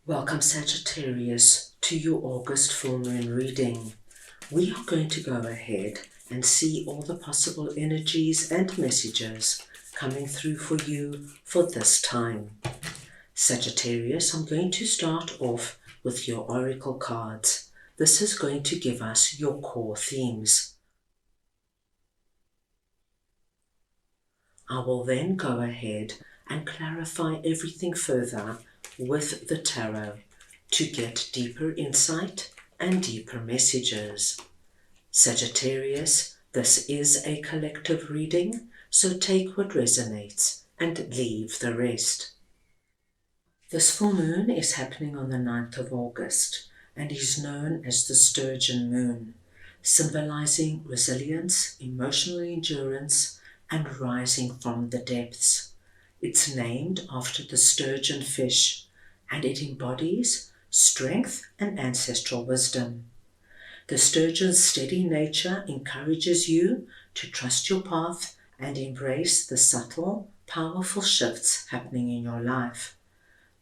Welcome Sagittarius to your August full moon reading. We are going to go ahead and see all the possible energies and messages coming through for you for this time. Sagittarius, I'm going to start off with your oracle cards. This is going to give us your core themes. I will then go ahead and clarify everything further with the tarot to get deeper insight and deeper messages. Sagittarius, this is a collective reading, so take what resonates and leave the rest. This full moon is happening on the 9th of August and is known as the Sturgeon Moon, symbolizing resilience, emotional endurance, and rising from the depths. It's named after the sturgeon fish, and it embodies strength and ancestral wisdom. The sturgeon's steady nature encourages you to trust your path and embrace the subtle, powerful shifts happening in your life.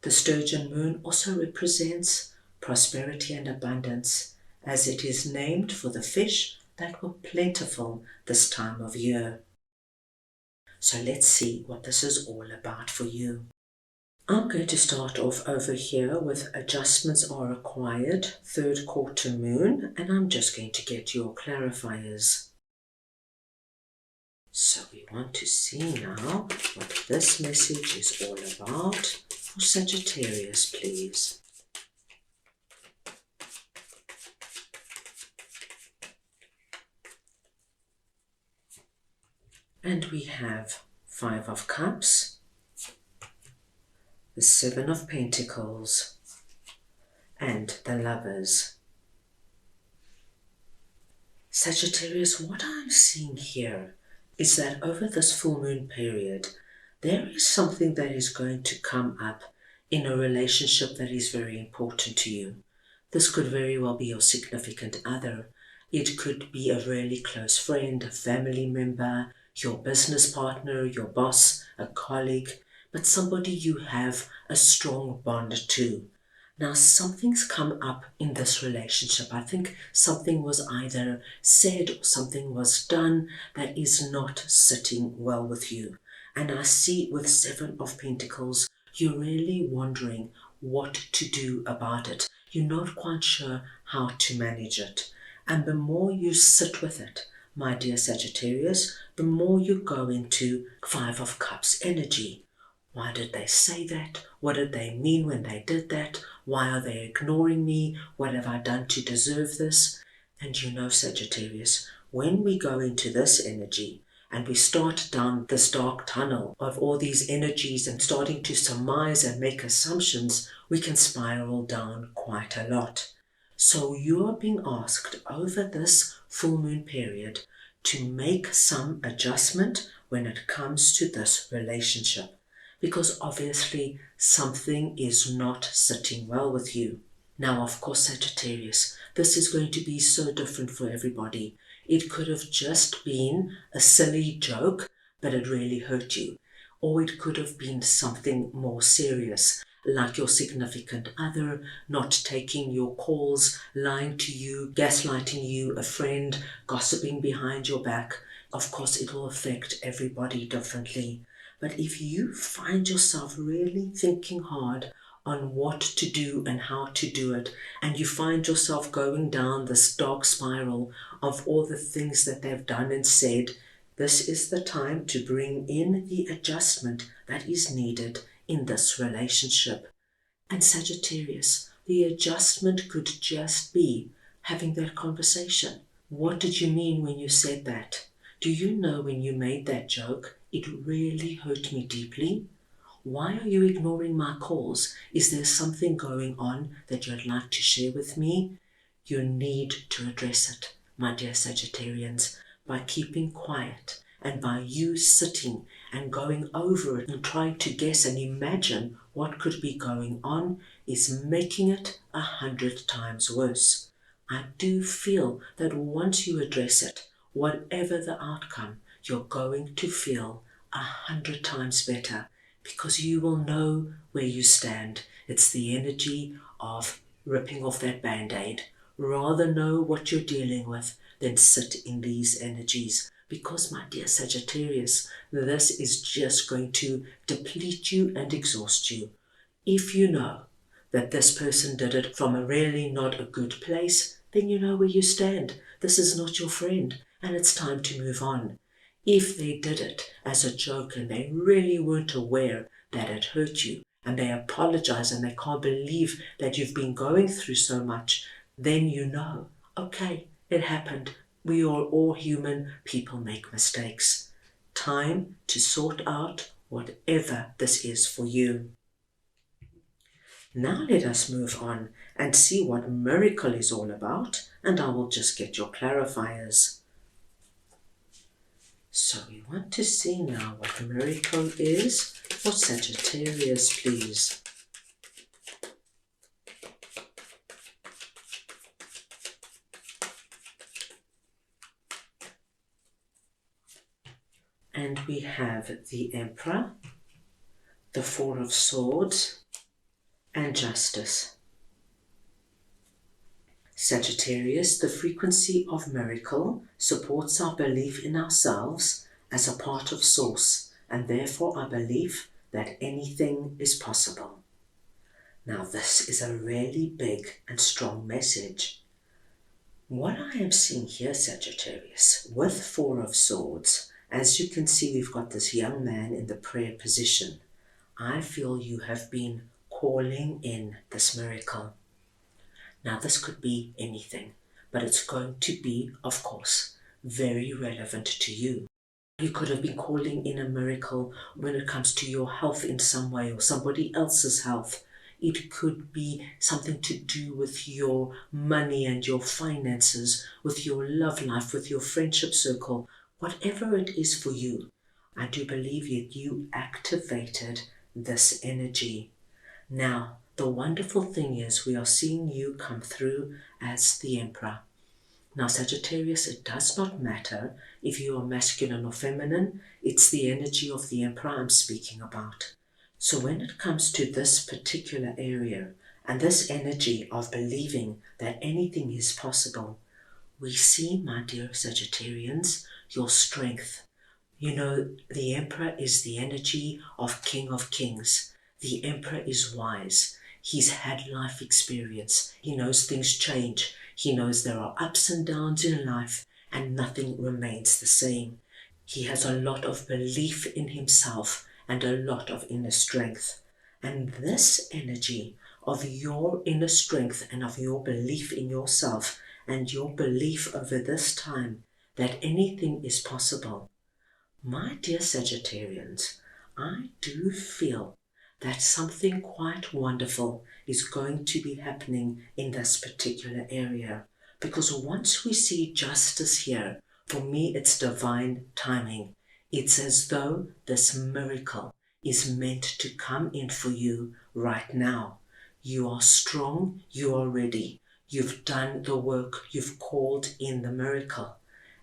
The Sturgeon Moon also represents prosperity and abundance, as it is named for the fish that were plentiful this time of year. So let's see what this is all about for you. I'm going to start off over here with adjustments are required, third quarter moon, and I'm just going to get your clarifiers. So we want to see now what this message is all about for Sagittarius, please. And we have 5 of Cups, the 7 of Pentacles, and the Lovers. Sagittarius, what I'm seeing here is that over this full moon period, there is something that is going to come up in a relationship that is very important to you. This could very well be your significant other. It could be a really close friend, a family member, your business partner, your boss, a colleague, but somebody you have a strong bond to. Now something's come up in this relationship. I think something was either said or something was done that is not sitting well with you. And I see with 7 of Pentacles, you're really wondering what to do about it. You're not quite sure how to manage it. And the more you sit with it, my dear Sagittarius, the more you go into 5 of Cups energy. Why did they say that? What did they mean when they did that? Why are they ignoring me? What have I done to deserve this? And you know, Sagittarius, when we go into this energy and we start down this dark tunnel of all these energies and starting to surmise and make assumptions, we can spiral down quite a lot. So you are being asked over this full moon period to make some adjustment when it comes to this relationship, because obviously something is not sitting well with you. Now, of course, Sagittarius, this is going to be so different for everybody. It could have just been a silly joke, but it really hurt you. Or it could have been something more serious, like your significant other not taking your calls, lying to you, gaslighting you, a friend, gossiping behind your back. Of course, it will affect everybody differently. But if you find yourself really thinking hard on what to do and how to do it, and you find yourself going down this dark spiral of all the things that they've done and said, this is the time to bring in the adjustment that is needed in this relationship. And Sagittarius, the adjustment could just be having that conversation. What did you mean when you said that? Do you know when you made that joke, it really hurt me deeply? Why are you ignoring my calls? Is there something going on that you'd like to share with me? You need to address it, my dear Sagittarians, by keeping quiet and by you sitting and going over it and trying to guess and imagine what could be going on is making it 100 times worse. I do feel that once you address it, whatever the outcome, you're going to feel 100 times better, because you will know where you stand. It's the energy of ripping off that band-aid. Rather know what you're dealing with than sit in these energies. Because, my dear Sagittarius, this is just going to deplete you and exhaust you. If you know that this person did it from a really not a good place, then you know where you stand. This is not your friend, and it's time to move on. If they did it as a joke and they really weren't aware that it hurt you, and they apologize and they can't believe that you've been going through so much, then you know, okay, it happened. We are all human. People make mistakes. Time to sort out whatever this is for you. Now let us move on and see what miracle is all about, and I will just get your clarifiers. So we want to see now what miracle is for Sagittarius, please. And we have the Emperor, the Four of Swords, and Justice. Sagittarius, the frequency of miracle supports our belief in ourselves as a part of Source, and therefore our belief that anything is possible. Now this is a really big and strong message. What I am seeing here, Sagittarius, with Four of Swords, as you can see, we've got this young man in the prayer position. I feel you have been calling in this miracle. Now this could be anything, but it's going to be, of course, very relevant to you. You could have been calling in a miracle when it comes to your health in some way or somebody else's health. It could be something to do with your money and your finances, with your love life, with your friendship circle, whatever it is for you. I do believe that you activated this energy. Now, the wonderful thing is we are seeing you come through as the Emperor. Now, Sagittarius, it does not matter if you are masculine or feminine. It's the energy of the Emperor I'm speaking about. So when it comes to this particular area and this energy of believing that anything is possible, we see, my dear Sagittarians, your strength. You know, the Emperor is the energy of King of Kings. The Emperor is wise. He's had life experience. He knows things change. He knows there are ups and downs in life and nothing remains the same. He has a lot of belief in himself and a lot of inner strength. And this energy of your inner strength and of your belief in yourself and your belief over this time that anything is possible. My dear Sagittarians, I do feel that something quite wonderful is going to be happening in this particular area. Because once we see justice here, for me it's divine timing. It's as though this miracle is meant to come in for you right now. You are strong, you are ready. You've done the work, you've called in the miracle.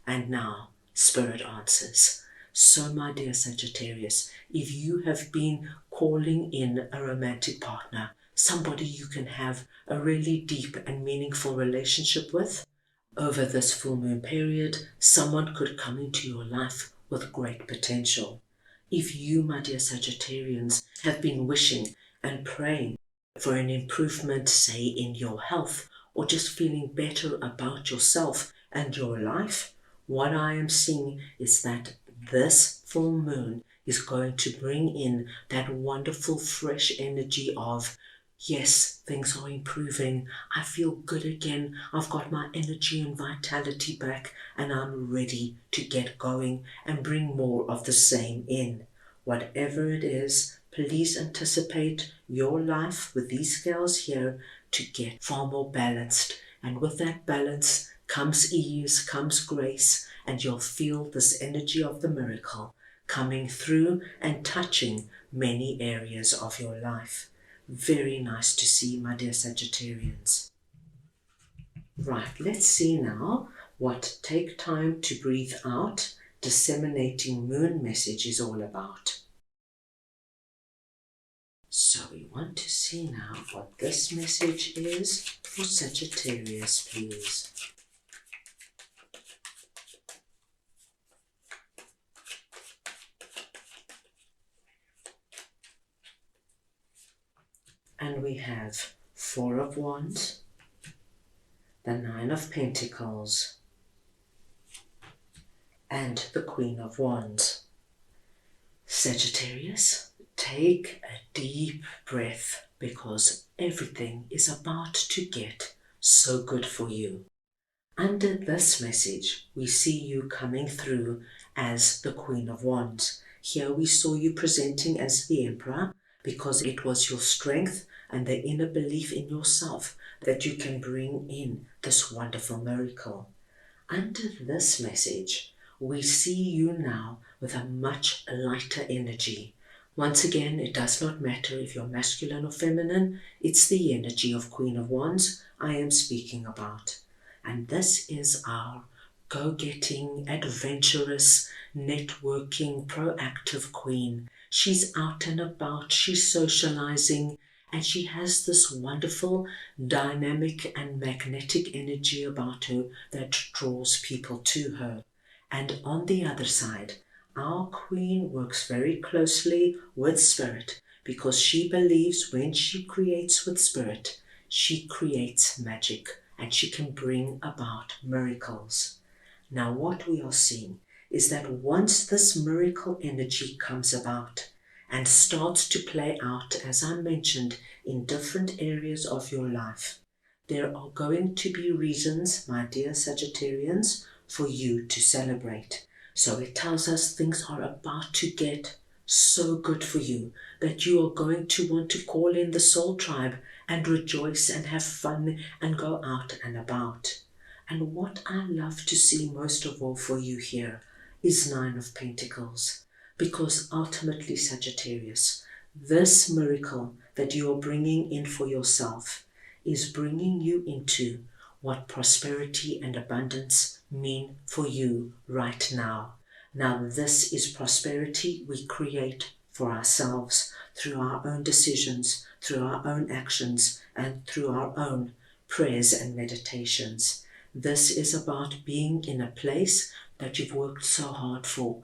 And now, Spirit answers. So, my dear Sagittarius, if you have been calling in a romantic partner, somebody you can have a really deep and meaningful relationship with, over this full moon period, someone could come into your life with great potential. If you, my dear Sagittarians, have been wishing and praying for an improvement, say, in your health, or just feeling better about yourself and your life, what I am seeing is that this full moon is going to bring in that wonderful fresh energy of, yes, things are improving. I feel good again. I've got my energy and vitality back and I'm ready to get going and bring more of the same in. Whatever it is, please anticipate your life with these scales here to get far more balanced. And with that balance comes ease, comes grace, and you'll feel this energy of the miracle coming through and touching many areas of your life. Very nice to see, my dear Sagittarians. Right, let's see now what Take Time to Breathe Out, Disseminating Moon message is all about. So we want to see now what this message is for Sagittarius, please. And we have Four of Wands, the Nine of Pentacles, and the Queen of Wands. Sagittarius, take a deep breath because everything is about to get so good for you. Under this message, we see you coming through as the Queen of Wands. Here we saw you presenting as the Emperor because it was your strength and the inner belief in yourself that you can bring in this wonderful miracle. Under this message, we see you now with a much lighter energy. Once again, it does not matter if you're masculine or feminine, it's the energy of Queen of Wands I am speaking about. And this is our go-getting, adventurous, networking, proactive queen. She's out and about, she's socializing, and she has this wonderful dynamic and magnetic energy about her that draws people to her. And on the other side, our queen works very closely with spirit because she believes when she creates with spirit, she creates magic and she can bring about miracles. Now what we are seeing is that once this miracle energy comes about and starts to play out, as I mentioned, in different areas of your life, there are going to be reasons, my dear Sagittarians, for you to celebrate. So it tells us things are about to get so good for you that you are going to want to call in the soul tribe and rejoice and have fun and go out and about. And what I love to see most of all for you here is Nine of Pentacles, because ultimately, Sagittarius, this miracle that you are bringing in for yourself is bringing you into what prosperity and abundance mean for you right now. Now, this is prosperity we create for ourselves through our own decisions, through our own actions, and through our own prayers and meditations. This is about being in a place that you've worked so hard for,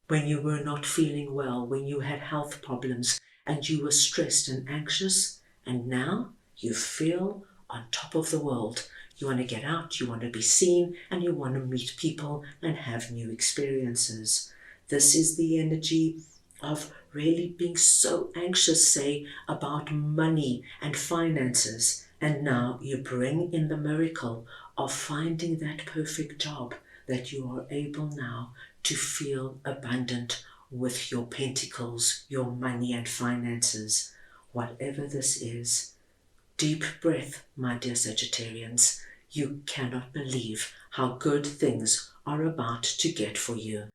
when you were not feeling well, when you had health problems, and you were stressed and anxious, and now you feel on top of the world. You want to get out, you want to be seen, and you want to meet people and have new experiences. This is the energy of really being so anxious, say, about money and finances. And now you bring in the miracle of finding that perfect job that you are able now to feel abundant with your pentacles, your money and finances. Whatever this is, deep breath, my dear Sagittarians. You cannot believe how good things are about to get for you.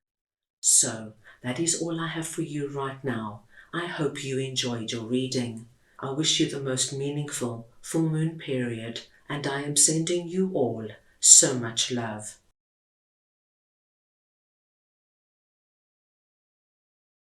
So, that is all I have for you right now. I hope you enjoyed your reading. I wish you the most meaningful full moon period, and I am sending you all so much love.